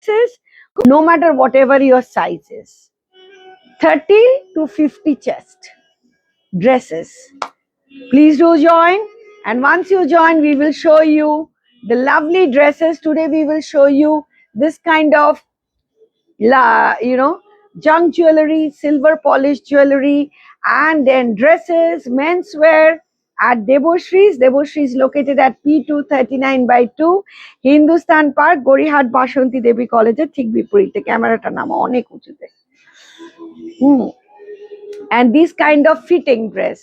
dresses, no matter whatever your size is. 30 to 50 chest dresses. Please do join. And once you join, we will show you the lovely dresses. Today we will show you this kind of, junk jewelry, silver polished jewelry, and then dresses, menswear at Deboshri's. Deboshri's located at P239/2, Hindustan Park, Gorihat Bashanti Devi College, ঠিক বিপরীতে ক্যামেরাটা নামা অনেক উঁচুতে। And this kind of fitting dress.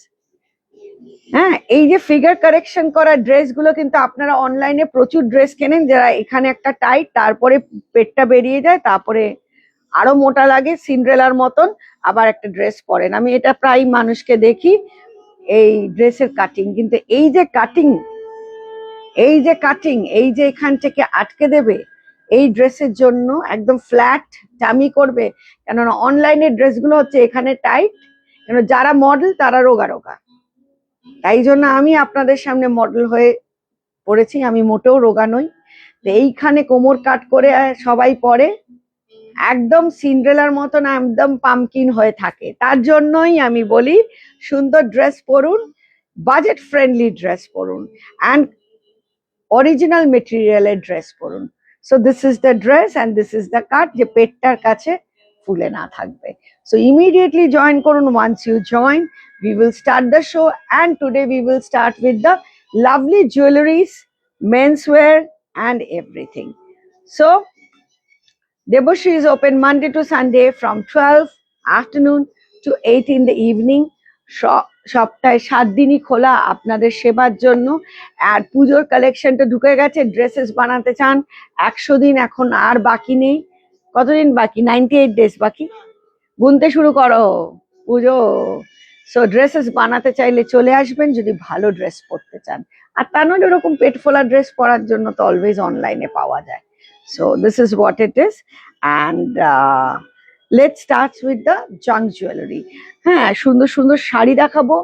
হ্যাঁ, এই যে figure correction করা ড্রেসগুলো কিন্তু আপনারা অনলাইনে প্রচুর ড্রেস কেনেন, যারা এখানে একটা টাইট, তারপরে পেটটা বেরিয়ে যায়, তারপরে আরো মোটা লাগে সিন্ড্রেলার মতন, আবার একটা ড্রেস পরেন। আমি এটা প্রায় মানুষকে দেখি এই ড্রেসের কাটিং, কিন্তু এই যে কাটিং, এই যে এখান থেকে আটকে দেবে এই ড্রেসের জন্য একদম ফ্ল্যাট টামি করবে, কেননা অনলাইনের ড্রেসগুলো হচ্ছে এখানে টাইট, কেন যারা মডেল তারা রোগা রোগা, তাই জন্য আমি আপনাদের সামনে মডেল হয়ে পড়েছি, আমি মোটেও রোগা নই। তো এইখানে কোমর কাট করে সবাই পরে একদম সিন্ড্রেলার মতন, একদম পামকিন হয়ে থাকে। তার জন্যই আমি বলি সুন্দর ড্রেস পরুন, বাজেট ফ্রেন্ডলি ড্রেস পরুন, অ্যান্ড অরিজিনাল মেটেরিয়ালের ড্রেস পরুন। So this is the dress and this is the cut, যে পেটটার কাছে ফুলে না থাকবে। সো ইমিডিয়েটলি জয়েন করুন। Once you join, we will start the show, and today we will start with the lovely jewelries, menswear and everything. So Deboshri is open Monday to Sunday from 12 afternoon to 8 in the evening. সপ্তাহে 7 দিনই খোলা আপনাদের সেবার জন্য। আর পুজোর কালেকশনটা ঢুকে গেছে, ড্রেসেস বানাতে চান 100 দিন এখন আর বাকি নেই। কতদিন বাকি? 98 ডেজ বাকি, গুনতে শুরু করো পুজো। সো ড্রেসেস বানাতে চাইলে চলে আসবেন যদি ভালো ড্রেস পরতে চান, আর তা নইলে ওরকম পেট ফোলা ড্রেস পরার জন্য তো অলওয়েজ অনলাইনে পাওয়া যায়। So this is what it is, and let's start with the junk jewellery. হ্যাঁ, সুন্দর সুন্দর শাড়ি দেখাবো,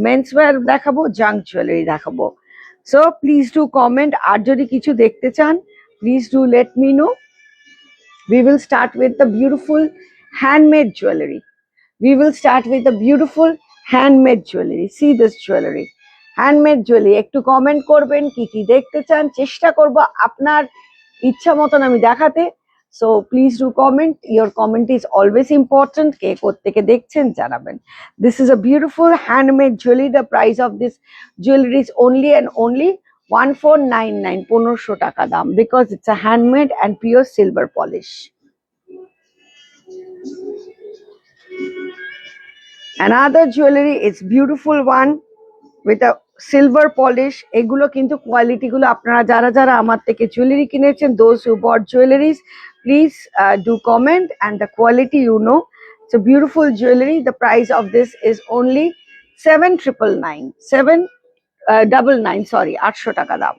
মেন্সওয়্যার দেখাবো, জাঙ্ক জুয়েলারি দেখাবো। সো প্লিজ ডু কমেন্ট, আর যদি কিছু দেখতে চান please do let me no. We will start with the beautiful handmade jewelry. We will start with the beautiful handmade jewelry. See this jewelry, handmade jewelry. একটু comment করবেন কি কি দেখতে চান, চেষ্টা করব আপনার ইচ্ছা মতন আমি দেখাতে। So please do comment. Your comment is always important. কে কোত্থেকে দেখছেন জানাবেন। This is a beautiful handmade jewelry. The price of this jewelry is only and only 1499, 1500 টাকা দাম, because it's a handmade and pure silver polish. Another jewelry, it's beautiful one with a silver polish. এগুলো কিন্তু quality গুলো আপনারা যারা যারা আমার থেকে জুয়েলারি কিনেছেন, those who bought jewelries, please do comment, and the quality you know. It's a beautiful jewelry. The price of this is only 799, sorry, 800 টাকা দাম।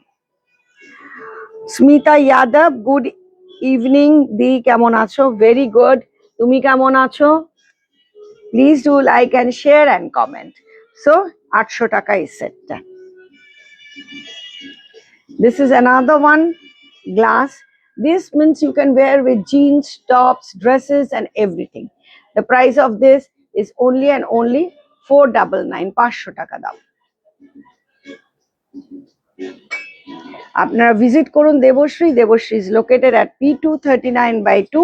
স্মিতা যাদব, গুড ইভিনিং দি, কেমন আছো? ভেরি গুড, তুমি কেমন আছো? Please do like and share and comment. So 800 টাকা এই সেটটা। This is another one, glass. This means you can wear with jeans, tops, dresses and everything. The price of this is only and only 499, 500 টাকা দাম। আপনারা visit করুন Debashree. Debashree is located at P239/2,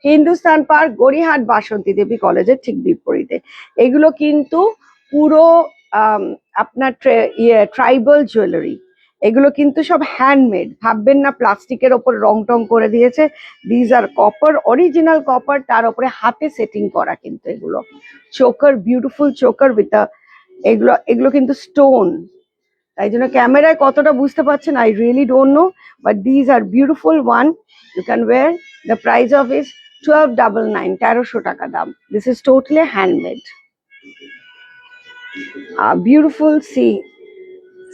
Hindustan park, Gariahat Basanti Devi কলেজের ঠিক বিপরীতে। এগুলো কিন্তু পুরো আপনার ট্রাইবাল জুয়েলারি, এগুলো কিন্তু সব হ্যান্ডমেড, ভাববেন না প্লাস্টিকের ওপর রং টং করে দিয়েছে। These are copper, original copper, তার উপরে হাতে সেটিং করা কিন্তু এগুলো। চোকার, বিউটিফুল চোকার উইথ এগুলো কিন্তু স্টোন, তাই জন্য ক্যামেরায় কতটা বুঝতে পারছেন I really don't know, but these are beautiful one, you can wear. The price of is 1299, 1300 টাকা দাম। This is totally handmade, beautiful.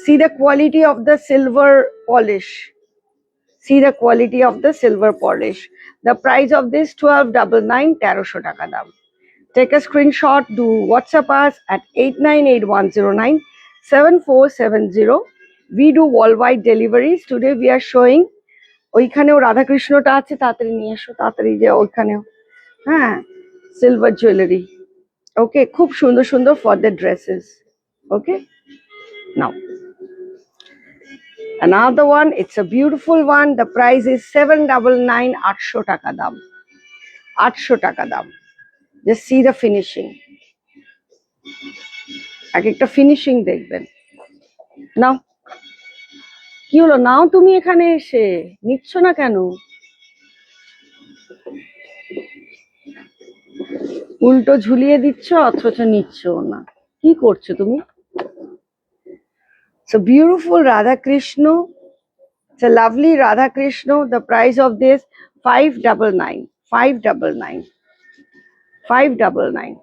See the quality of the silver polish. See the quality of the silver polish. The price of this 1299, 1300 টাকা দাম। Take a screenshot, do WhatsApp us at 8981097470. We do worldwide deliveries. Today we are showing ওইখানেও রাধাকৃষ্ণটা আছে, তাড়াতাড়ি নিয়ে এসো, তাড়াতাড়ি যে ওইখানেও। হ্যাঁ, সিলভার জুয়েলারি। ওকে, খুব সুন্দর সুন্দর for the dresses. Okay, now another one, it's a beautiful one, the price is 799, 800 টাকা দাম, 800 টাকা দাম। just see the finishing, এক একটা ফিনিশিং দেখবেন। নাও, কি হলো, নাও তুমি এখানে এসে নিচ্ছ না কেন? উল্টো ঝুলিয়ে দিচ্ছ অথচ নিচ্ছ না, কি করছো তুমি? So beautiful Radha Krishna, it's a lovely Radha Krishna. The price of this 599, 599, 599,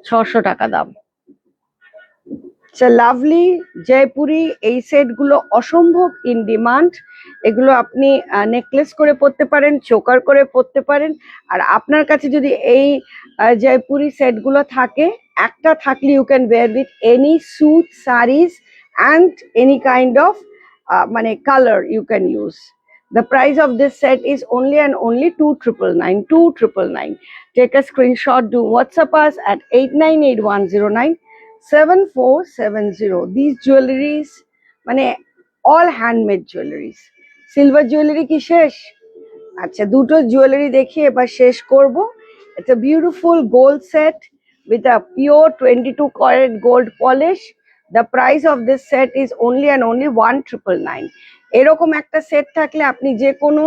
600 টাকা দাম। It's a lovely Jaipuri. এই সেট গুলো অসম্ভব ইন ডিমান্ড। এগুলো আপনি নেকলেস করে পরতে পারেন, চোকার করে পরতে পারেন। আর আপনার কাছে যদি এই জয়পুরি সেট গুলো থাকে, একটা থাকলে you can wear with any suit, saris and any kind of মানে colour you can use. The price of this set is only and only 2999, 2999. Take a screenshot, do WhatsApp us at 8981097470. These jewelries, মানে all handmade jewelries. Silver jewelry কি শেষ? আচ্ছা, দুটো jewellery দেখিয়ে এবার শেষ করব। It's a beautiful gold set with a pure 22 karat gold polish. The price of this set is only and only 1999. এরকম একটা সেট থাকলে আপনি যে কোনো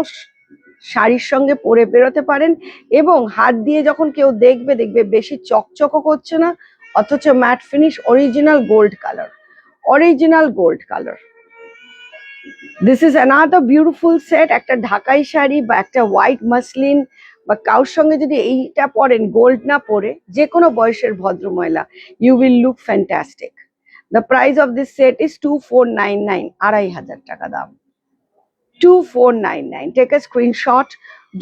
শাড়ির সঙ্গে পরে বেরোতে পারেন, এবং হাত দিয়ে যখন কেউ দেখবে, দেখবে বেশি চকচকও করছে না, অথচ mat finish, original gold colour, original gold colour. This is another beautiful set. একটা ঢাকাই শাড়ি বা একটা হোয়াইট মাসলিন বা কারোর সঙ্গে যদি এইটা পরেন, গোল্ড না পরে, যে কোনো বয়সের ভদ্রমহিলা, you will look fantastic. The price of this set is 2499, 2500 টাকা দাম, 2499. Take a screenshot,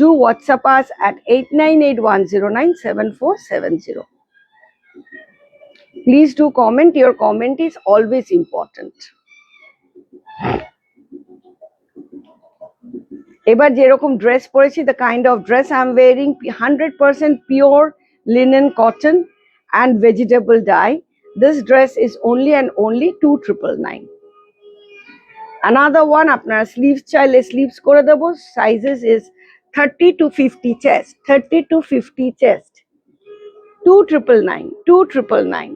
do WhatsApp us at 8981097470. Please do comment. Your comment is always important. এবার যেরকম ড্রেস পরেছি, the kind of dress I'm wearing, 100% pure linen cotton and vegetable dye. This dress is only and only 2999. Another one, আপনারা sleeves চাইলে sleeves করে দেবো। Sizes is 30 to 50 chest, 30 to 50 chest, 2999, 2999.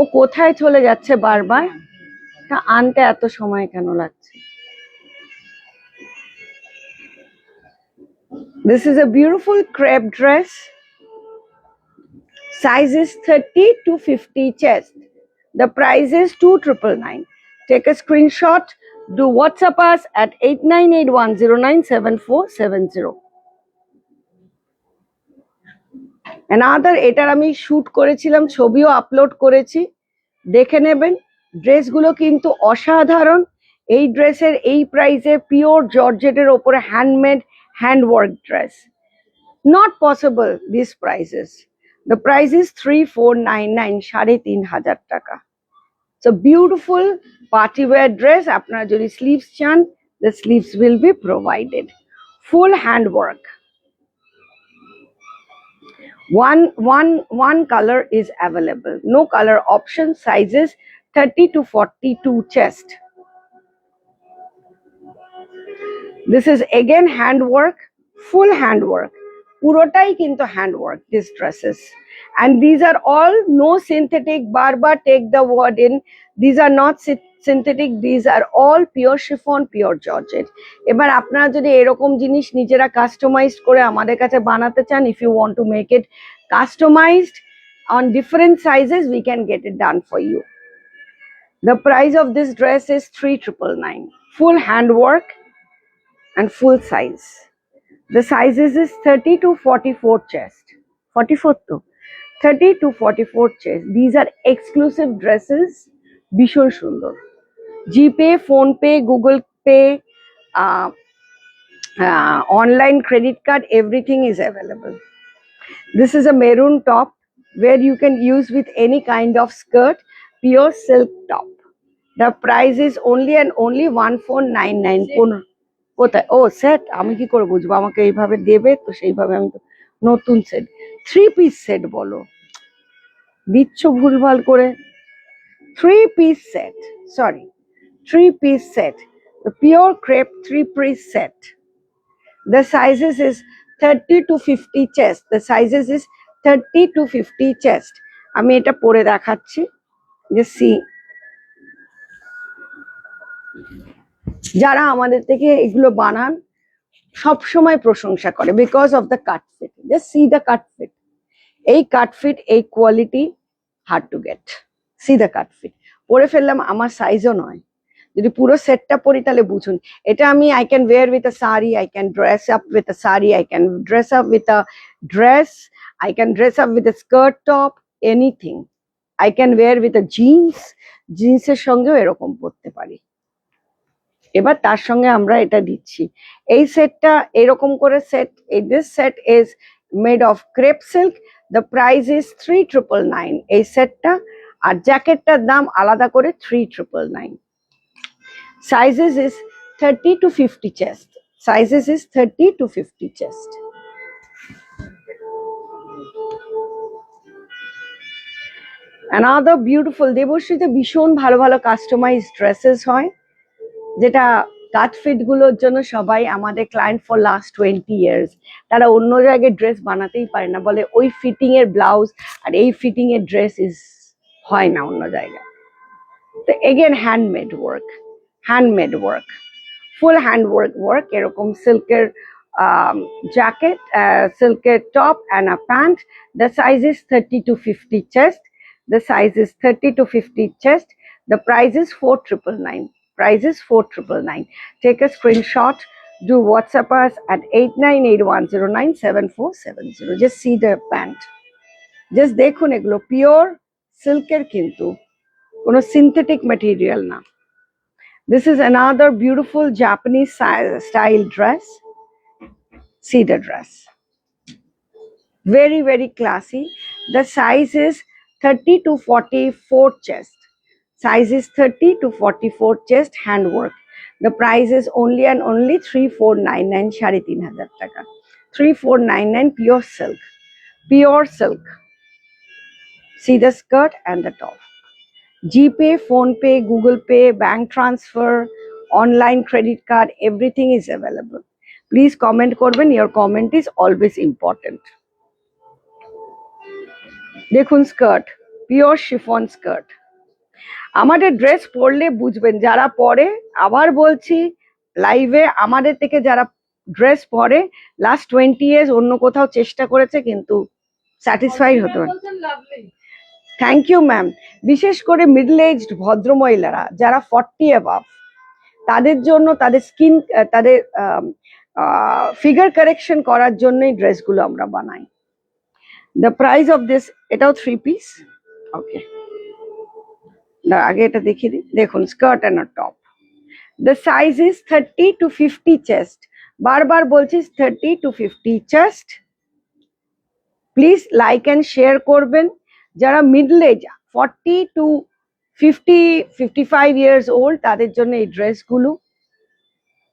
ও কোথায় চলে যাচ্ছে বারবার, তা আনতে এত সময় কেন লাগছে? This is a beautiful crepe dress. Size is 30 to 50 chest. The price is 2999. Take a screenshot, do WhatsApp us at 8981097470. Another, এটার আমি শুট করেছিলাম, ছবিও আপলোড করেছি, দেখে নেবেন। ড্রেসগুলো কিন্তু অসাধারণ। এই ড্রেসের এই প্রাইসে পিওর জর্জেটের ওপরে handmade handwork dress, not possible these prices. The price is 3499, 3500 টাকা। So beautiful party wear dress. আপনারা যদি স্লিভস চান, the sleeves will be provided. Full handwork. One color is available. No color option. Sizes 30 to 42 chest. This is again handwork, full handwork. পুরোটাই কিন্তু handwork, these dresses. And these are all no synthetic. Barbar take the word in. These are not synthetic. These are all pure chiffon, pure georgette. এবার আপনারা যদি এরকম জিনিস নিজেরা customised করে আমাদের কাছে বানাতে চান, if you want to make it customized on different sizes, we can get it done for you. The price of this dress is 3999. Full handwork and full size. The sizes is 30 to 44 chest. 44 to 30 to 44 chest. These are exclusive dresses. Bishon Sundar. GPay, Phone Pay, Google Pay, online credit card, everything is available. This is a maroon top where you can use with any kind of skirt, pure silk top. The price is only and only 1499. কোথায়? ও set, আমি কি করে বুঝবো? আমাকে এইভাবে দেবে তো সেইভাবে আমি তো নতুন সেট, 3 পিস সেট বলো, দিচ্ছ ভুলভাল করে। 3 piece set, sorry, 3 piece set, the pure crepe 3 piece set. The sizes is 30 to 50 chest. The sizes is 30 to 50 chest. আমি এটা পরে দেখাচ্ছি, যে সি, যারা আমাদের থেকে এগুলো বানান সব সময় প্রশংসা করে, because of the cut fit. Just see the cut fit. এই কাট ফিট, এই quality hard to get. See the cut fit. পরে ফেললাম, আমার সাইজও নয়। যদি পুরো সেটটা পরি তাহলে বুঝুন। এটা আমি I can wear with a sari, I can dress up with a sari, I can dress up with a dress, I can dress up with a skirt top, anything. I can wear with a jeans, জিন্সের সঙ্গেও এরকম পরতে পারি। এবার তার সঙ্গে আমরা এটা দিচ্ছি। এই সেটটা এরকম করে set, this set is made of crepe silk. The price is 3999 এই সেটটা। আর জ্যাকেটটার দাম আলাদা করে 3999। Sizes is 30 to 50 chest. Sizes is 30 to 50 chest. Another beautiful, দেবশ্রীতে ভীষণ ভালো ভালো কাস্টমাইজ ড্রেসেস হয়, যেটা কাট ফিট গুলোর জন্য সবাই আমাদের ক্লায়েন্ট ফর লাস্ট 20 ইয়ার্স। তারা অন্য জায়গায় ড্রেস বানাতেই পারে না, বলে ওই ফিটিং এর ব্লাউজ আর এই ফিটিং এর ড্রেস ইজ হয় না অন্য জায়গায়। তো again handmade work, handmade work, full hand work. এরকম সিল্কের jacket, silker top and a pant. The size is 30 to 50 chest. The size is 30 to 50 chest. The price is 4999. Price is 4999. Take a screenshot. Do WhatsApp us at 8981097470. Just see the pant. Just দেখুন, এগুলো pure সিল্কের, কিন্তু কোনো synthetic material না। This is another beautiful Japanese style dress. See the dress. Very, very classy. The size is 30 to 44 chest. Size is 30 to 44 chest, handwork. The price is only and only 3499, 3500 taka. 3499, pure silk. Pure silk. See the skirt and the top. GPay, PhonePe, Google Pay, bank transfer, online credit card, everything is available. Please comment করবেন, your comment is always important. দেখুন skirt, pure chiffon skirt. আমাদের dress পরলে বুঝবেন, যারা পরে, আবার বলছি লাইভে, আমাদের থেকে যারা ড্রেস পরে লাস্ট 20 ইয়ার্স অন্য কোথাও চেষ্টা করেছে কিন্তু স্যাটিসফাই হতে পারে। Thank you ma'am. বিশেষ করে মিডল এজড ভদ্রমহিলারা যারা 40 অ্যাবাভ, তাদের জন্য, তাদের স্কিন, তাদের ফিগার কারেকশন করার জন্যই ড্রেসগুলো আমরা বানাই। দ্য প্রাইস অফ দিস, এটাও 3 পিস। ওকে, আগে এটা দেখিয়ে দিই। দেখুন skirt and top. The size is 30 to 50 chest. বারবার বলছি 30 to 50 chest. Please like and share করবেন। যারা middle age 40 to 50, 55 years old, তাদের জন্য এই ড্রেসগুলো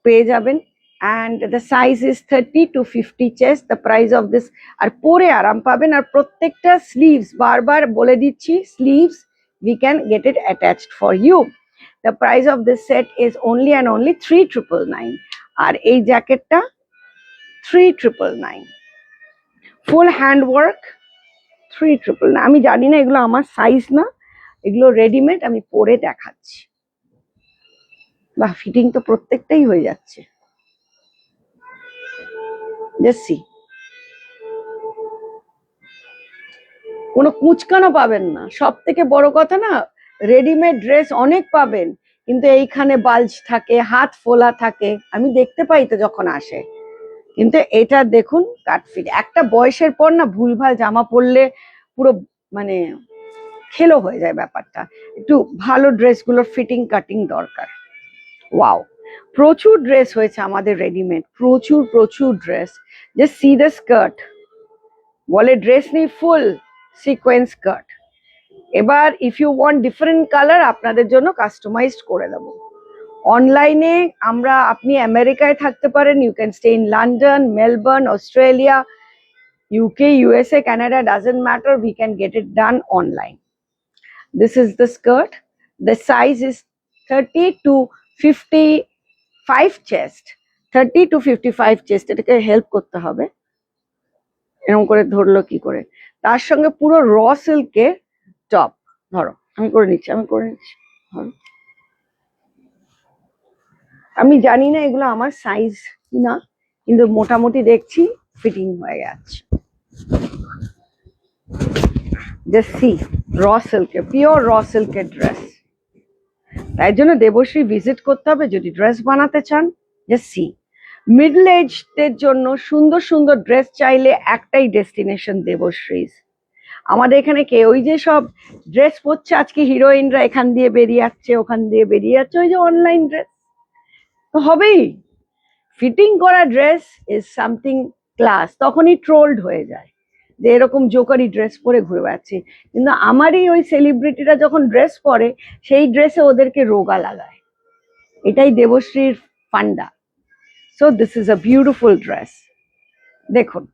পেয়ে যাবেন। and the size is 30 to 50 chest. The price of this, আর পরে আরাম পাবেন। আর প্রত্যেকটা স্লিভস, বারবার বলে দিচ্ছি, sleeves we can get it attached for you. The price of this set is only and only 3999. আর এই জ্যাকেটটা 3999, ফুল হ্যান্ড ওয়ার্ক, 3999। আমি জানি না, এগুলো আমার সাইজ না, এগুলো রেডিমেড, আমি পরে দেখাচ্ছি। বা ফিটিং তো প্রত্যেকটাই হয়ে যাচ্ছে। Just see. কোনো কুচকানো পাবেন না। সব থেকে বড় কথা না, রেডিমেড ড্রেস অনেক পাবেন, কিন্তু এইখানে বালজ থাকে, হাত ফোলা থাকে, আমি দেখতে পাই তো যখন আসে। কিন্তু এটা দেখুন কাটফিট। একটা বয়সের পর না ভুলভাল জামা পরলে পুরো মানে খেলো হয়ে যায় ব্যাপারটা। একটু ভালো ড্রেসগুলোর ফিটিং কাটিং দরকার। ওয়াও, প্রচুর ড্রেস হয়েছে আমাদের রেডিমেড, প্রচুর প্রচুর dress. Just see the skirt. বলে ড্রেস নেই, ফুল সিকোয়েন্স স্কার্ট। এবার if you want different colour আপনাদের জন্য কাস্টমাইজড করে দেবো। অনলাইনে আমরা, আপনি আমেরিকায় থাকতে পারেন, you can stay in London, Melbourne, Australia, UK, USA, Canada, doesn't matter, we can get it done online. This is the skirt. The size is 30 to 55 chest. 30 to 55 chest. এটাকে হেল্প করতে হবে, এরকম করে ধরলো কি করে। তার সঙ্গে পুরো র সিল্কের টপ। ধরো আমি করে নিচ্ছি, ধরো। আমি জানি না এগুলো আমার সাইজ কিনা, কিন্তু মোটামুটি দেখছি ফিটিং হয়ে যাচ্ছে। জাস্ট সি, র সিল্কের, পিওর র সিল্কের ড্রেস। তাই জন্য দেবশ্রী ভিজিট করতে হবে যদি ড্রেস বানাতে চান। জাস্ট সি, মিডল এজদের জন্য সুন্দর সুন্দর ড্রেস চাইলে একটাই ডেস্টিনেশন, দেবশ্রীজ। আমাদের এখানে কে ওই যে সব ড্রেস পরছে আজকে হিরোইনরা, এখান দিয়ে বেরিয়ে যাচ্ছে, ওখান দিয়ে বেরিয়ে যাচ্ছে, ওই যে অনলাইন ড্রেস তো হবেই। ফিটিং করা ড্রেস ইজ সামথিং ক্লাস, তখনই ট্রোলড হয়ে যায় যে এরকম জোকারি ড্রেস পরে ঘুরে বেড়াচ্ছে। কিন্তু আমারই ওই সেলিব্রিটিরা যখন ড্রেস পরে, সেই ড্রেসে ওদেরকে রোগা লাগায়। এটাই দেবশ্রীর ফান্ডা। So this is a beautiful dress. দেখুন,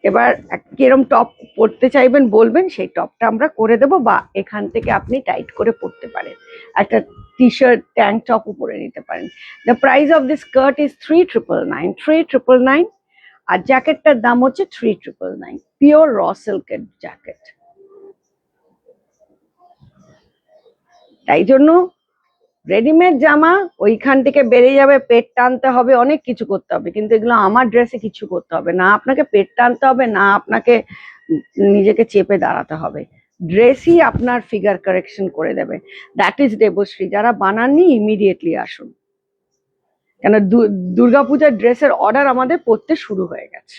এবার কিরম টপ পরতে চাইবেন বলবেন, সেই টপটা আমরা করে দেবো, বা এখান থেকে আপনি টাইট করে পরতে পারেন, একটা টি শার্ট ট্যাঙ্ক টপও পরে নিতে পারেন। The price of this skirt is 3,999 আর জ্যাকেটটার দাম হচ্ছে 3,999, পিওর র সিল্কের জ্যাকেট। তাই জন্য রেডিমেড জামা ওইখান থেকে বেরিয়ে যাবে, পেট টানতে হবে, অনেক কিছু করতে হবে, কিন্তু এগুলো আমার ড্রেসে কিছু করতে হবে না। আপনাকে পেট টানতে হবে না, আপনাকে নিজেকে চেপে দাঁড়াতে হবে, ড্রেসই আপনার ফিগার কারেকশন করে দেবে। That is Debashree. যারা বানাননি ইমিডিয়েটলি আসুন, কেন দুর্গাপূজার ড্রেসের অর্ডার আমাদের পড়তে শুরু হয়ে গেছে।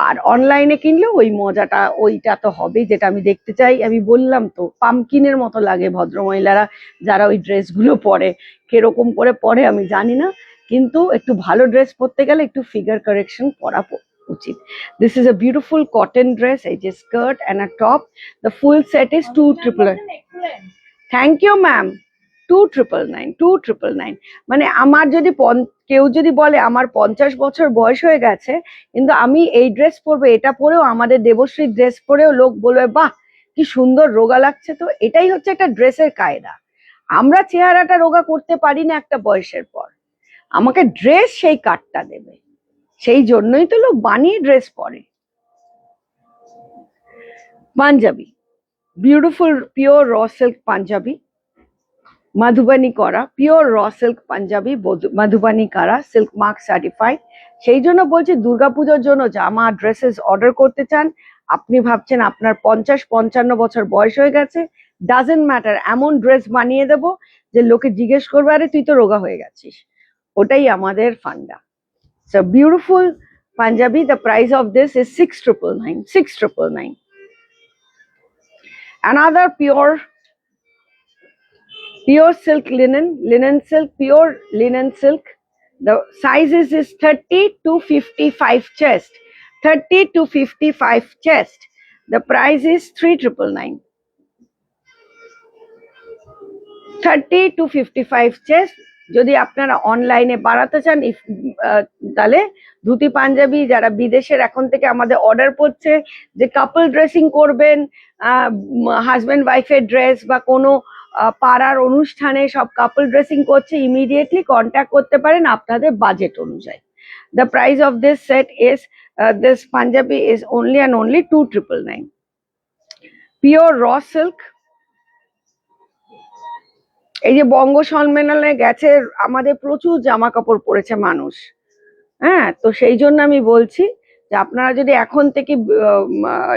আর অনলাইনে কিনলে ওই মজাটা ওইটা তো হবে, যেটা আমি দেখতে চাই। আমি বললাম তো, পামকিনের মতো লাগে ভদ্রমহিলারা যারা ওই ড্রেসগুলো পরে। কিরকম করে পরে আমি জানি না, কিন্তু একটু ভালো ড্রেস পরতে গেলে একটু ফিগার কারেকশন করা উচিত। This is a beautiful cotton dress, এই যে skirt and a top. The full set is 2,999। Thank you ma'am. 2,999 মানে আমার যদি কেউ যদি বলে আমার 50 বছর বয়স হয়ে গেছে, কিন্তু আমি এই ড্রেস পরবো, এটা পরেও, আমাদের দেবশ্রীর ড্রেস পরেও লোক বলবে বাহ কি সুন্দর, রোগা লাগছে। তো এটাই হচ্ছে একটা ড্রেসের কায়দা। আমরা চেহারাটা রোগা করতে পারি না একটা বয়সের পর, আমাকে ড্রেস সেই কাটটা দেবে, সেই জন্যই তো লোক বানিয়ে ড্রেস পরে। Panjabi, beautiful pure raw silk panjabi, Madhubani করা, pure raw silk panjabi, Madhubani করা, সিল্ক মার্ক সার্টিফাইড। সেই জন্য বলছি, দুর্গাপুজোর জন্য জামা ড্রেসেস অর্ডার করতে চান, আপনি ভাবছেন আপনার 50-55 বছর বয়স হয়ে গেছে, ডাজেন্ট ম্যাটার, এমন ড্রেস বানিয়ে দেবো যে লোকে জিজ্ঞেস করবে আরে তুই তো রোগা হয়ে গেছিস। ওটাই আমাদের ফান্ডা। So beautiful panjabi, the price of this is 6,999, 6,999। Another pure silk linen silk, pure linen silk. The sizes is 30 to 55 chest, 30 to 55 chest. The price is 3,999, 30 to 55 chest। যদি আপনারা অনলাইনে বাড়াতে চান, তাহলে ধুতি পাঞ্জাবি যারা বিদেশের এখন থেকে আমাদের অর্ডার করছে যে কাপল ড্রেসিং করবেন, হাজব্যান্ড ওয়াইফের ড্রেস বা কোনো পাড়ার অনুষ্ঠানে সব কাপল ড্রেসিং করছে, ইমিডিয়েটলি কন্ট্যাক্ট করতে পারেন আপনাদের বাজেট অনুযায়ী। The price of this set is, this panjabi is only and only 2,999, pure raw silk. এই যে বঙ্গ সম্মেলনে গেছে, আমাদের প্রচুর জামা কাপড় পরেছে মানুষ, হ্যাঁ, তো সেই জন্য আমি বলছি যে আপনারা যদি এখন থেকে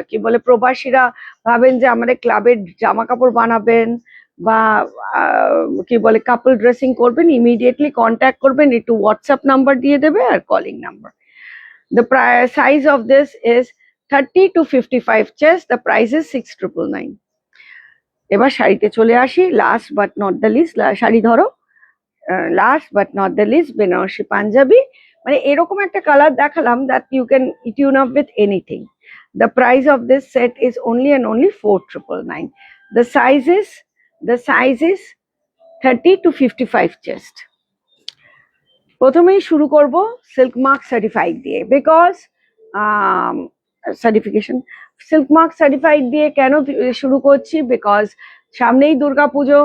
কি বলে প্রবাসীরা ভাবেন যে আমাদের ক্লাবের জামা কাপড় বানাবেন বা কি বলে কাপল ড্রেসিং করবেন, ইমিডিয়েটলি কন্ট্যাক্ট করবেন, একটু হোয়াটসঅ্যাপ নাম্বার দিয়ে দেবে are calling number. The size of this is 30 to 55 chest, the price is 6,999। এবার শাড়িতে চলে আসি, last but not the least, sari ধরো, last but not the least, Banarasi panjabi. মানে এরকম একটা কালার দেখালাম that you can tune up with anything. The price of this set is only and only 4,999. The size is 30 to 55 chest. প্রথমেই শুরু করব silk mark certified দিয়ে, because certification silk mark certified দিয়ে কেন শুরু করছি, বিকজ সামনেই দুর্গাপুজো,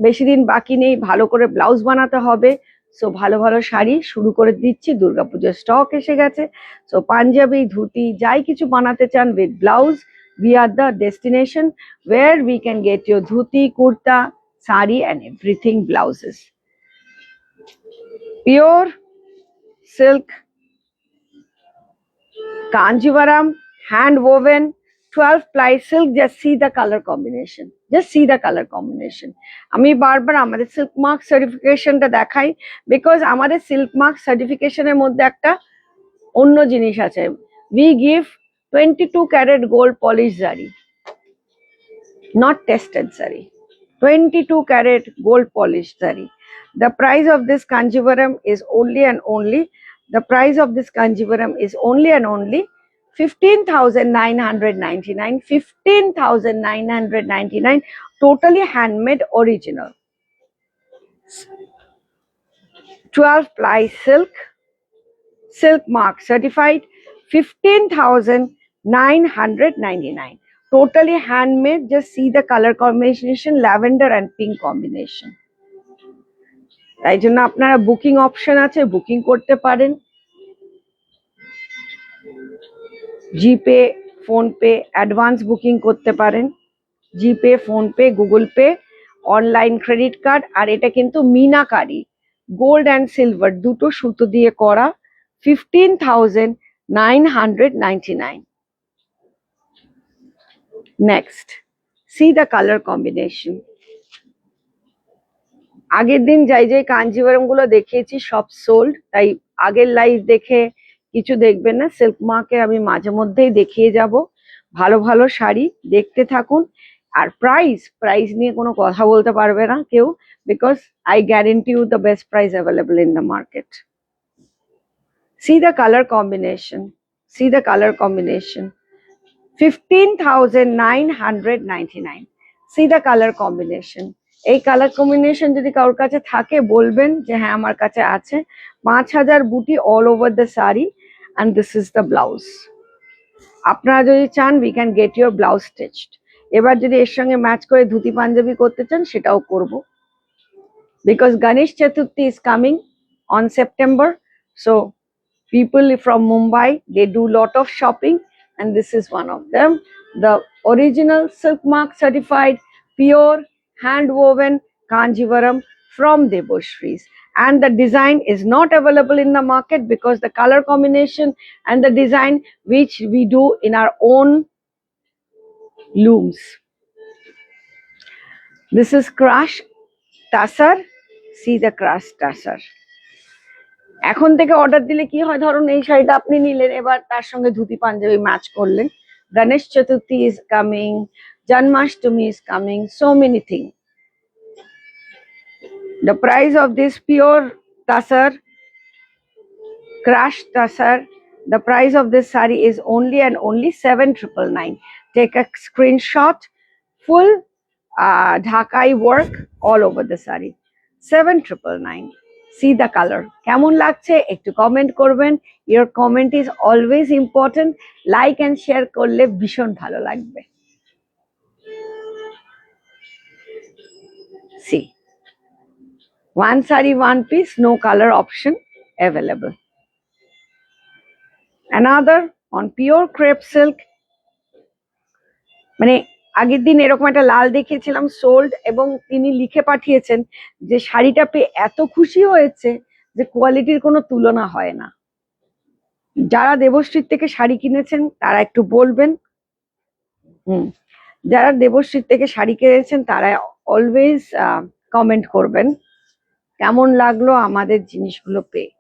বেশি দিন বাকি নেই, ভালো করে ব্লাউজ বানাতে হবে। সো ভালো ভালো শাড়ি শুরু করে দিচ্ছি, দুর্গাপুজোর স্টক এসে গেছে। সো পাঞ্জাবি, ধুতি, যাই কিছু বানাতে চান with blouse, we are the destination where we can get your dhuti, kurta, sari and everything blouses. Pure silk Kanjivaram hand woven 12 ply silk. Just see the color combination. Just see the color combination. আমি বারবার আমাদের silk mark সার্টিফিকেশনটা দেখাই, because আমাদের silk mark সার্টিফিকেশনের মধ্যে একটা অন্য জিনিস আছে। We give 22 karat gold polish zari, not tested zari. 22 karat gold polish zari. The price of this Kanjivaram is only and only, the price of this Kanjivaram is only and only 15,999. 15,999, totally handmade original. 12 ply silk, silk mark certified, 15,999. Totally handmade. Just see the color combination, lavender and pink combination. তাই জন্য আপনারা booking option আছে, booking করতে পারেন। GPay, PhonePe, advance booking করতে পারেন। GPay, PhonePe, Google Pay, online credit card. আর এটা কিন্তু মিনাকারি, গোল্ড অ্যান্ড সিলভার দুটো সুতো দিয়ে করা। 15,999. Next, C the colour combination. আগের দিন যাই যাই কাঞ্জিভারম গুলো দেখিয়েছি সব সোল্ড, তাই আগের লাইভ দেখে কিছু দেখবেন না। সিল্ক মার্কে আমি মাঝে মধ্যেই দেখিয়ে যাব ভালো ভালো শাড়ি, দেখতে থাকুন। আর প্রাইস নিয়ে কোনো কথা বলতে পারবে না কেউ, because I guarantee you the best price available in the market. See the color combination. See the color combination. 15,999. See the color combination. এই কালার কম্বিনেশন যদি কারোর কাছে থাকে বলবেন যে হ্যাঁ আমার কাছে আছে। 5,000 বুটি all over the sari and this is the blouse. আপনারা যদি চান we can get your blouse stitched. এবার যদি এর সঙ্গে ম্যাচ করে ধুতি পাঞ্জাবি করতে চান সেটাও করব, because Ganesh Chaturthi is coming on September. So people from Mumbai, they do lot of shopping and this is one of them. The original silk mark certified pure hand woven Kanjivaram from Deboshris, and the design is not available in the market because the color combination and the design which we do in our own looms. This is crush tassar. See the crush tassar. এখন থেকে order দিলে কি হয়, ধরুন এই শাড়িটা আপনি নিলেন, এবার তার সঙ্গে ধুতি পাঞ্জাবি ম্যাচ করলেন। Ganesh Chaturthi is coming, Janmashtami is coming, so many thing. The price of this pure tussar, crush tussar, the price of this saree is only and only 7,999. Take a screenshot. Full Dhakai work all over the saree. 7,999. See the color. কেমন লাগছে একটু comment করবেন। Your comment is always important. Like and share করলে ভীষণ ভালো লাগবে। See, one saree, one piece, no color option available. Another on pure crepe silk. মানে আগের দিন এরকম একটা লাল দেখিয়েছিলাম সোল্ড, এবং তিনি লিখে পাঠিয়েছেন যে শাড়িটা পেয়ে এত খুশি হয়েছে যে কোয়ালিটির কোনো তুলনা হয় না। যারা দেবশ্রীর থেকে শাড়ি কিনেছেন তারা একটু বলবেন। যারা দেবশ্রীর থেকে শাড়ি কিনেছেন তারা অলওয়েজ কমেন্ট করবেন কেমন লাগলো আমাদের জিনিসগুলো পেয়ে।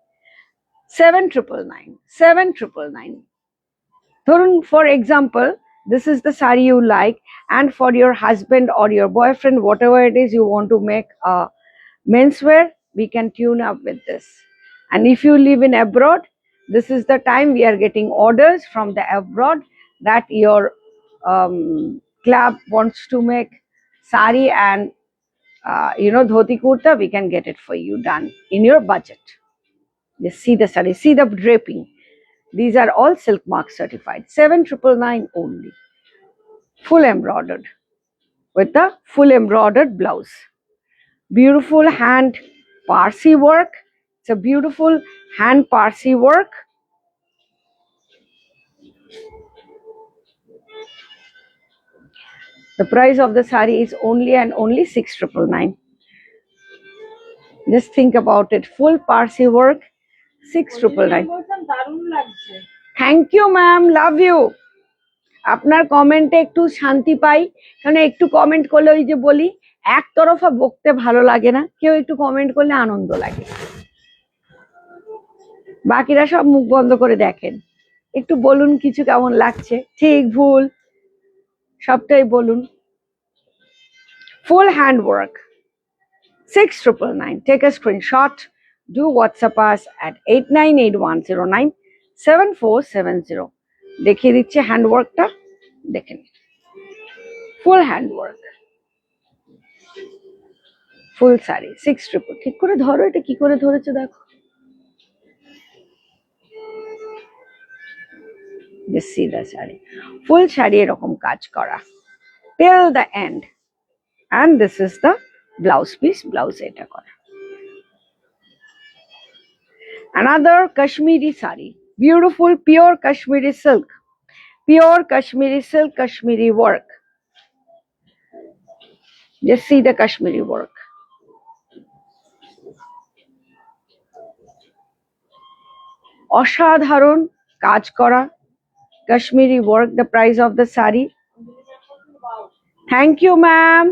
7,999. 7,999. ধরুন for example, this is the saree you like, and for your husband or your boyfriend, whatever it is you want to make a menswear, we can tune up with this. And if you live in abroad, This is the time we are getting orders from the abroad that your club wants to make sari and dhoti kurta. We can get it for you done in your budget. Just see the sari, see the draping. These are all Silk Mark certified. 7,999 only. Full embroidered with the full embroidered blouse. Beautiful hand Parsi work. It's a beautiful hand Parsi work. The price of the sari is only and only 6,999. Just think about it. Full Parsi work, 6,999. Thank you, ma'am. Love you. আপনার কমেন্টে একটু শান্তি পাই, কারণ একটু comment করলে ওই যে বলি একতরফা বকতে ভালো লাগে না, কেউ একটু কমেন্ট করলে আনন্দ লাগে। বাকিরা সব মুখ বন্ধ করে দেখেন, একটু বলুন কিছু কেমন লাগছে, ঠিক ভুল সবটাই বলুন। Full hand work, 6,999. Take a screenshot. Do WhatsApp us at 8981097470. দেখিয়ে দিচ্ছে হ্যান্ডওয়ার্কটা, দেখেন ফুল হ্যান্ডওয়ার্ক, ফুল শাড়ি 6,000। ঠিক করে ধরো, এটা কি করে ধরেছে দেখো। Just see the শাড়ি, ফুল শাড়ি এরকম কাজ করা till the end. And this is the blouse piece, blouse এটা করা। Another Kashmiri sari, beautiful pure Kashmiri silk, pure Kashmiri silk, Kashmiri work. Just see the Kashmiri work. অসাধারণ কাজ করা Kashmiri work. The price of the sari, thank you ma'am,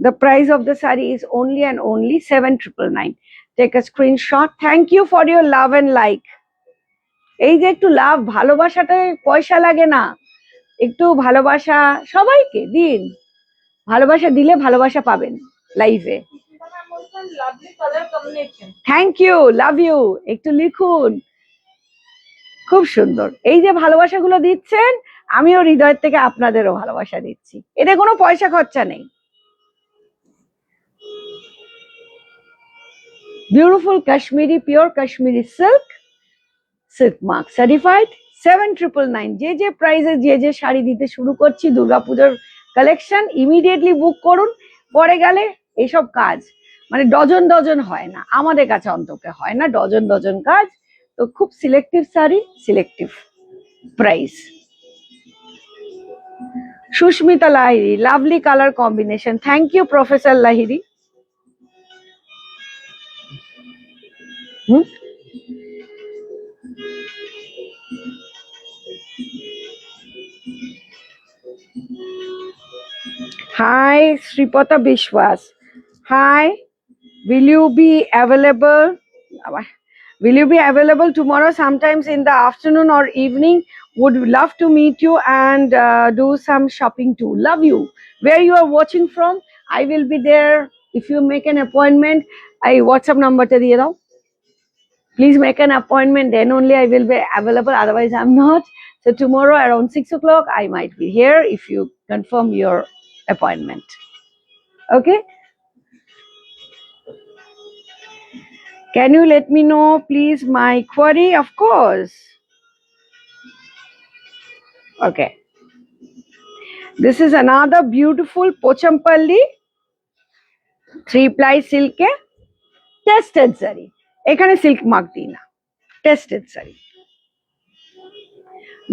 the price of the sari is only and only 7,999. Take a screenshot. Thank you for your love and like. এই যে একটু লাভ, ভালোবাসাটা পয়সা লাগে না, একটু ভালোবাসা সবাইকে দিন, ভালোবাসা দিলে ভালোবাসা পাবেন লাইফে। থ্যাংক ইউ, লাভ ইউ, একটু লিখুন, খুব সুন্দর। এই যে ভালোবাসাগুলো দিচ্ছেন, আমিও হৃদয়ের থেকে আপনাদেরও ভালোবাসা দিচ্ছি, এতে কোনো পয়সা খরচা নেই। Beautiful Kashmiri, pure Kashmiri silk, Silk Mark certified, 7,999. যে প্রাইসে যে শাড়ি দিতে শুরু করছি দুর্গাপূজার কালেকশন, ইমিডিয়েটলি বুক করুন। পরে গেলে এইসব কাজ মানে ডজন ডজন হয় না, আমাদের কাছে অন্তত হয় না ডজন ডজন কাজ। তো খুব selective sari, selective price. Sushmita Lahiri, lovely colour combination. Thank you professor Lahiri. Hi, Sripata Bishwas. Hi, will you be available? Will you be available tomorrow sometimes in the afternoon or evening? Would love to meet you and do some shopping too. Love you. Where you are watching from, I will be there. If you make an appointment, I WhatsApp number ta diye dao. Please make an appointment, then only I will be available, otherwise I'm not. So tomorrow around 6 o'clock I might be here if you confirm your appointment. Okay, can you let me know please my query? Of course. Okay, this is another beautiful Pochampalli 3-ply silk tested saree. এখানে silk mark দিই না, tested sari.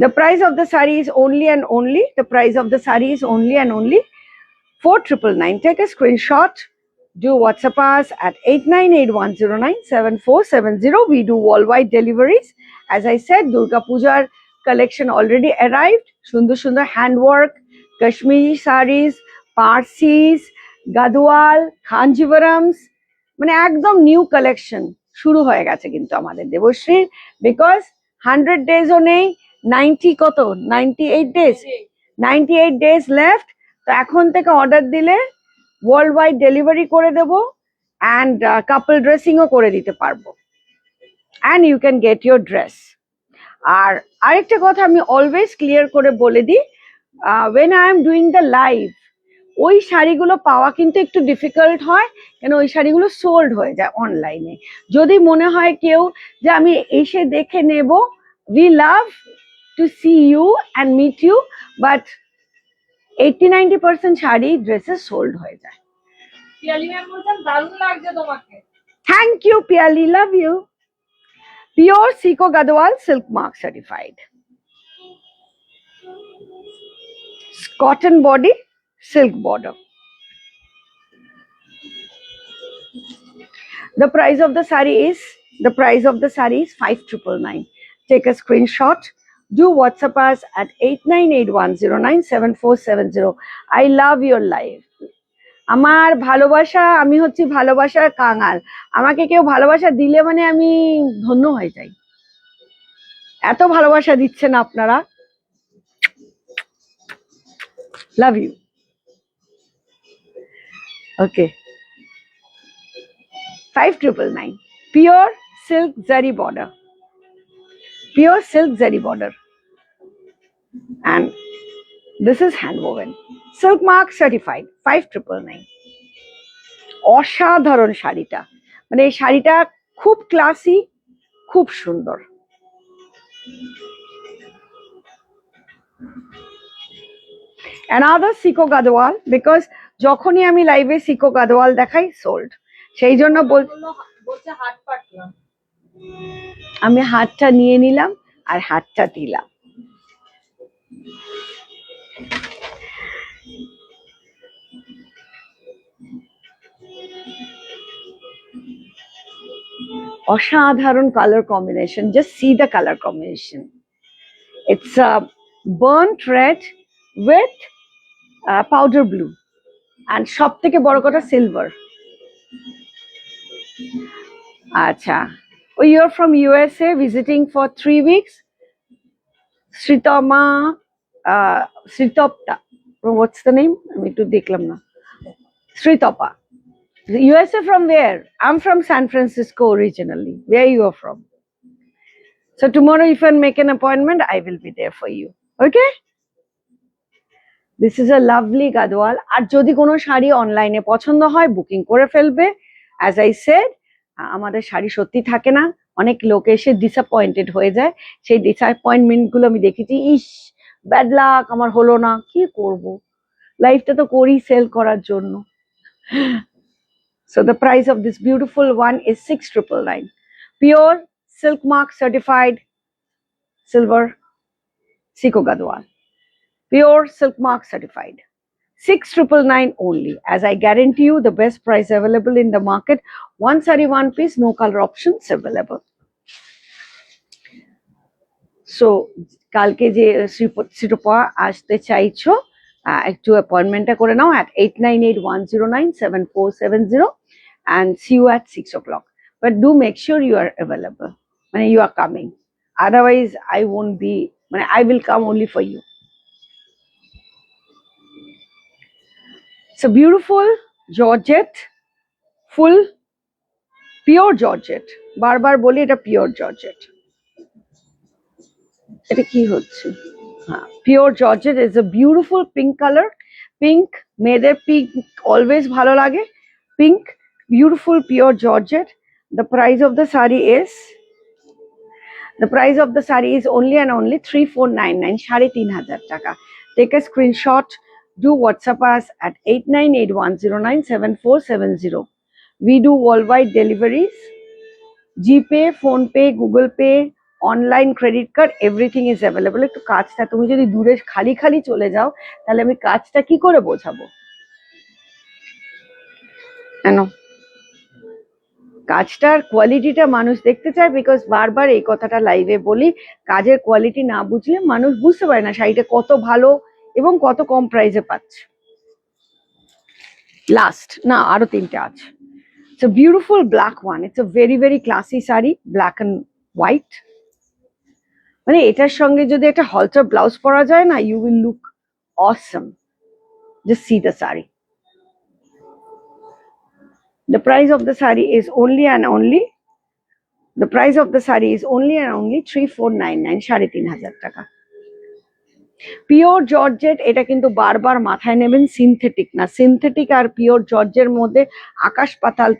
The price of the saree is only and only, the price of the saree is only and only 4,999. Take a screenshot. Do WhatsApp us at 8981097470. We do worldwide deliveries. As I said, Durga Pujar collection already arrived. Sundar sundar handwork, Kashmiri sarees, Parsis, Gadwal, Kanjivarams, মানে একদম new collection শুরু হয়ে গেছে কিন্তু আমাদের দেবশ্রীর, because 100 ডেজও নেই, 98 days, 98 days left. তো এখন থেকে অর্ডার দিলে ওয়ার্ল্ড ওয়াইড ডেলিভারি করে দেবো, অ্যান্ড কাপল ড্রেসিংও করে দিতে পারবো। and you can get your dress. আর আরেকটা কথা আমি অলওয়েজ ক্লিয়ার করে বলে দিই, when I am doing the live, ওই শাড়িগুলো পাওয়া কিন্তু একটু ডিফিকাল্ট হয়, কেন ওই শাড়িগুলো সোল্ড হয়ে যায় অনলাইনে। যদি মনে হয় কেউ যে আমি এসে দেখে নেব, we love to see you and meet you, but 80-90% sari dresses sold হয়ে যায়। পিয়ালি ম্যাম বলছেন দারুণ লাগছে তোমাকে। Thank you Piyali, love you. Pure Seco Gadwal Silk Mark certified. Cotton body, silk border. The price of the saree is 5,999. Take a screenshot. Do WhatsApp us at 8981097470. I love your life. আমার ভালোবাসা, আমি হচ্ছি ভালোবাসার কাঙাল। আমাকে কেউ ভালোবাসা দিলে মানে আমি ধন্য হয়ে যাই। এত ভালোবাসা দিচ্ছেন আপনারা, love you. Okay, 5,999. Pure silk zari border. Pure silk zari border. And this is hand woven. Silk mark certified. 5,999. অসাধারণ শাড়িটা, মানে এই শাড়িটা খুব ক্লাসি, খুব সুন্দর। Another Seco Gadwal, because যখনই আমি লাইভে Seco Gadwal দেখাই সোল্ড, সেই জন্য বলছে হাত পাটলাম, আমি হাতটা নিয়ে নিলাম আর হাতটা দিলাম। অসাধারণ colour combination, just see the colour combination. It's a burned red with powder blue and সব থেকে বড় কথা সিলভার। আচ্ছা, you are from USA visiting for 3 weeks. Sritopta, what's the name? আমি একটু দেখলাম না। Sritopa. USA from where? I'm from San Francisco originally. Where you are from? So tomorrow if I make an appointment, I will be there for you. Okay? This is a lovely Gadwal. আর যদি কোনো শাড়ি অনলাইনে পছন্দ হয় booking করে ফেলবে। As I said, আমাদের শাড়ি সত্যি থাকে না, অনেক লোক এসে ডিসঅ্যাপয়েন্টেড হয়ে যায়। সেই ডিসঅ্যাপয়েন্টমেন্ট গুলো আমি দেখেছি, ইস ব্যাড লাক, আমার হলো না, কি করব, লাইফটা তো করি সেল করার জন্য। So the price of this beautiful one is 6,999. Pure silk mark certified silver Seco Gadwal. Pure silk mark certified. 6,999 only. As I guarantee you, the best price available in the market. One saree, one piece, no color options available. So কালকে যে শ্রীটোপা আসতে চাইছো, একটু অ্যাপয়েন্টমেন্টটা করে নাও at 8981097470 and see you at 6 o'clock. But do make sure you are available, মানে you are coming. Otherwise, I won't be, মানে I will come only for you. It's a beautiful Georgette, full pure Georgette. বারবার বলি এটা pure Georgette. এটা কি হচ্ছে? হ্যাঁ, pure Georgette is a beautiful pink color. Pink, মেয়েদের pink always ভালো লাগে. Pink, beautiful pure Georgette. The price of the saree is only and only 3,499, 3,500 টাকা. Take a screenshot. Do WhatsApp us at 8981097470. We do worldwide deliveries. GPay, PhonePe, Google Pay, online credit card, everything is available. একটু কাজটা তুমি যদি দূরে খালি খালি চলে যাও, তাহলে আমি কাজটা কি করে বোঝাবো? কেন? কাজটার কোয়ালিটিটা মানুষ দেখতে চায়, বিকজ বারবার এই কথাটা লাইভে বলি, কাজের কোয়ালিটি না বুঝলে মানুষ বুঝতে পারে না শাড়িটা কত ভালো এবং কত কম প্রাইসে পাচ্ছে। লাস্ট না, আরো তিনটে আছে। It's a beautiful black one. It's a very very classy saree, black and white. মানে এটার সঙ্গে যদি একটা halter blouse পরা যায় না, you will look awesome. Just see the saree. The price of the saree is only and only The price of the saree is only and only 3499, 3,500 টাকা। Pure georgette, এটা কিন্তু বারবার মাথায় নেবেন, সিনথেটিক না। সিনথেটিক আর পিওর জর্জের মধ্যে আকাশ পাতাল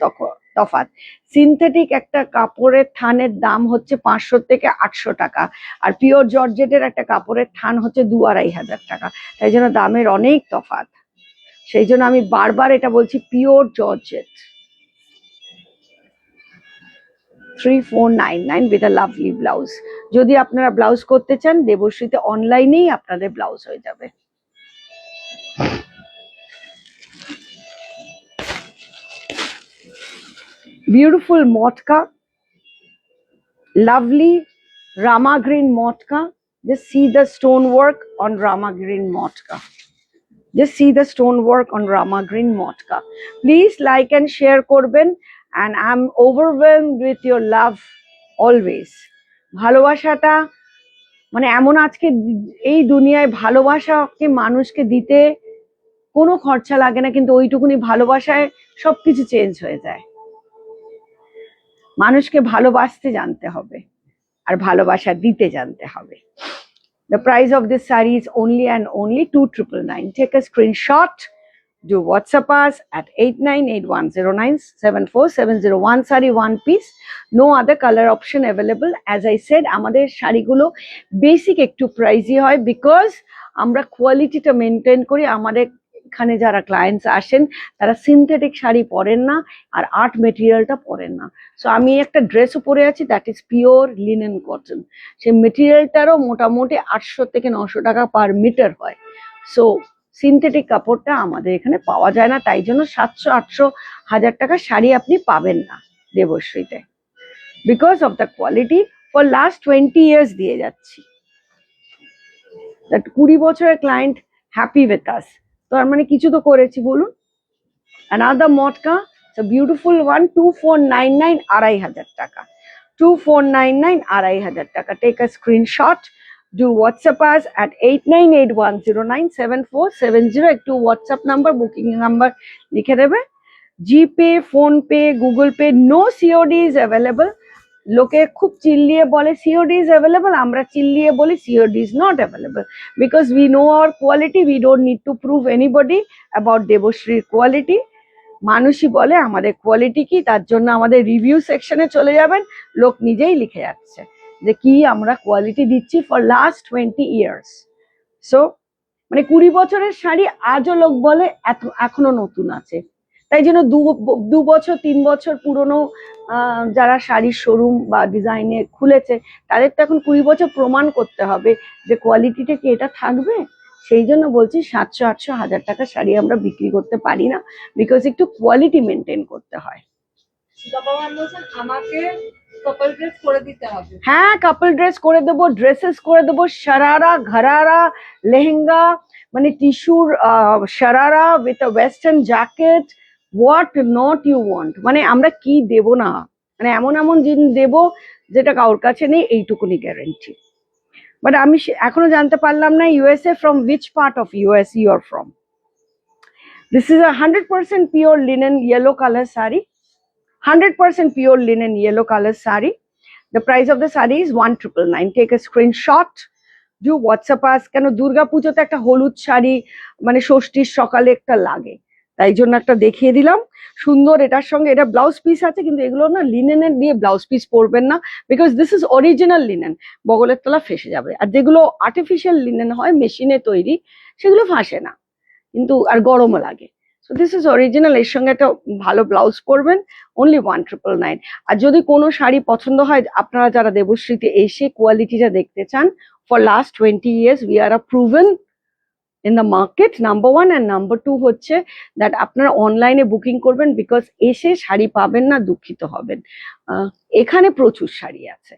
তফাৎ। সিনথেটিক একটা কাপড়ের থানের দাম হচ্ছে 500 থেকে 800 টাকা, আর পিওর জর্জেটের একটা কাপড়ের থান হচ্ছে 2-2,500 টাকা। তাই জন্য দামের অনেক তফাৎ। সেই জন্য আমি বারবার এটা বলছি, pure georgette. 3499 with a lovely blouse। যদি আপনারা ব্লাউজ করতে চান, দেবশ্রীতে অনলাইনেই আপনাদের ব্লাউজ হয়ে যাবে। Beautiful motka, lovely Rama green motka. Just see the stonework on Rama green motka. Just see the stonework on Rama green motka. Please like and share korben, and I'm overwhelmed with your love always. ভালোবাসাটা মানে এমন, আজকে এই দুনিয়ায় ভালোবাসাকে মানুষকে দিতে কোনো খরচা লাগে না, কিন্তু ওইটুকুনি ভালোবাসায় সবকিছু চেঞ্জ হয়ে যায়। মানুষকে ভালোবাসতে জানতে হবে আর ভালোবাসা দিতে জানতে হবে। The price of this saree is only and only 2,999. Take a screenshot, do WhatsApp us at 8981097470. One saree, one piece, no other color option available. As I said, আমাদের শাড়িগুলো বেসিক একটু প্রাইসি হয়, বিকজ আমরা কোয়ালিটিটা maintain করি। আমাদের এখানে যারা ক্লায়েন্টস আসেন তারা সিনথেটিক শাড়ি পরেন না আর আর্ট মেটেরিয়ালটা পরেন না। সো আমি একটা ড্রেসও পরে আছি, that is pure linen cotton. সেই মেটেরিয়ালটারও মোটামুটি 800 থেকে 900 টাকা পার মিটার হয়। সো সিনথেটিক কাপড়টা আমাদের এখানে পাওয়া যায় না, তাই জন্য 700, 800, 1000 টাকা শাড়ি আপনি পাবেন না দেবশ্রীতে, because of the quality. For last 20 years দিয়ে যাচ্ছি। 20 বছরের ক্লায়েন্ট হ্যাপি উইথ আস, তো তার মানে কিছু তো করেছি বলুন। Another motka, it's a beautiful one, 2499, 2,500 টাকা। 2499, 2,500 টাকা। Take a screenshot, do WhatsApp us at 8981097470। একটু হোয়াটসঅ্যাপ নাম্বার, বুকিং নাম্বার লিখে দেবে। GPay, PhonePe, Google Pay, no COD is available. লোকে খুব চিল্লিয়ে বলে সিওডি ইজ অ্যাভেলেবল, আমরা চিল্লিয়ে বলি COD is not available, because we know our quality. We don't need to prove anybody about দেবশ্রীর quality. মানুষই বলে আমাদের কোয়ালিটি কি, তার জন্য আমাদের রিভিউ সেকশনে চলে যাবেন, লোক নিজেই লিখে যাচ্ছে যে কি আমরা কোয়ালিটি দিচ্ছি ফর লাস্ট 20 ইয়ার্স। সো মানে 20 বছরের শাড়ি আজও লোক বলে এখনো নতুন আছে। তাই জন্য 2 বছর 3 বছর পুরনো যারা শাড়ির শোরুম বা ডিজাইনে খুলেছে, তাদের তো এখন 20 বছর প্রমাণ করতে হবে যে কোয়ালিটিটা কি এটা থাকবে। সেই জন্য বলছি 700, 800, 1000 টাকা শাড়ি আমরা বিক্রি করতে পারি না, বিকজ একটু কোয়ালিটি মেনটেন করতে হয়। আমাকে কাপল ড্রেস করে দিতে হবে। হ্যাঁ, কাপল ড্রেস করে দেবো, ড্রেসেস করে দেবো, শারারা, ঘরারা, লেহেঙ্গা, মানে টিস্যুর sharara with a western jacket, what not you want. মানে আমরা কি দেব না, মানে এমন এমন জিনিস দেবো যেটা কারোর কাছে নেই, এইটুকুনি গ্যারেন্টি। বাট আমি এখনো জানতে পারলাম না USA, from which part of US you are from. This is a 100% pure linen yellow colour sari, 100% pure linen yellow color saree. The price of the saree is 1,999. Take a screenshot, do WhatsApp us। কেন দুর্গা পুজোতে একটা হলুদ শাড়ি মানে ষষ্ঠীর সকালে একটা লাগে, তাই জন্য একটা দেখিয়ে দিলাম সুন্দর। এটার সঙ্গে এটা ব্লাউজ পিস আছে, কিন্তু এগুলো না লিনেনের দিয়ে ব্লাউজ পিস পরবেন না, because this is original linen, বগলের তলা ফেসে যাবে। আর যেগুলো আর্টিফিশিয়াল লিনেন হয় মেশিনে তৈরি, সেগুলো ফাঁসে না কিন্তু, আর গরমও লাগে। So this is original. এর সঙ্গে একটা ভালো ব্লাউজ পরবেন, অনলি 1,999। আর যদি কোনো শাড়ি পছন্দ হয়, আপনারা যারা দেবশ্রীতে এসে কোয়ালিটিটা দেখতে চান, for last 20 years we are a proven in the market, number 1। And number 2 হচ্ছে দ্যাট আপনারা অনলাইনে বুকিং করবেন, বিকজ এসে শাড়ি পাবেন না, দুঃখিত হবেন। এখানে প্রচুর শাড়ি আছে,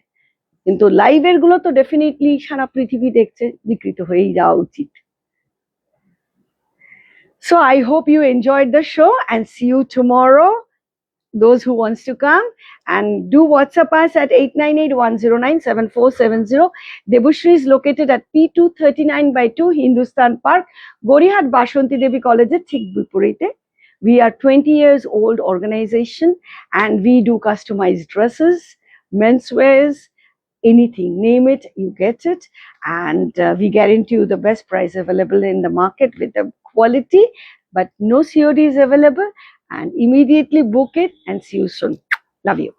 কিন্তু লাইভের গুলো তো ডেফিনেটলি সারা পৃথিবী দেখছে, বিকৃত হয়েই যাওয়া উচিত। So I hope you enjoyed the show, and see you tomorrow, those who wants to come, and do WhatsApp us at 8981097470. Debushri is located at P239/2 Hindustan Park, Gorihat Bashanti Devi College, thik biporite. We are 20 years old organization, and we do customized dresses, menswears, anything, name it, you get it. And we guarantee you the best price available in the market with the quality, but no COD is available. And immediately book it and see you soon. Love you.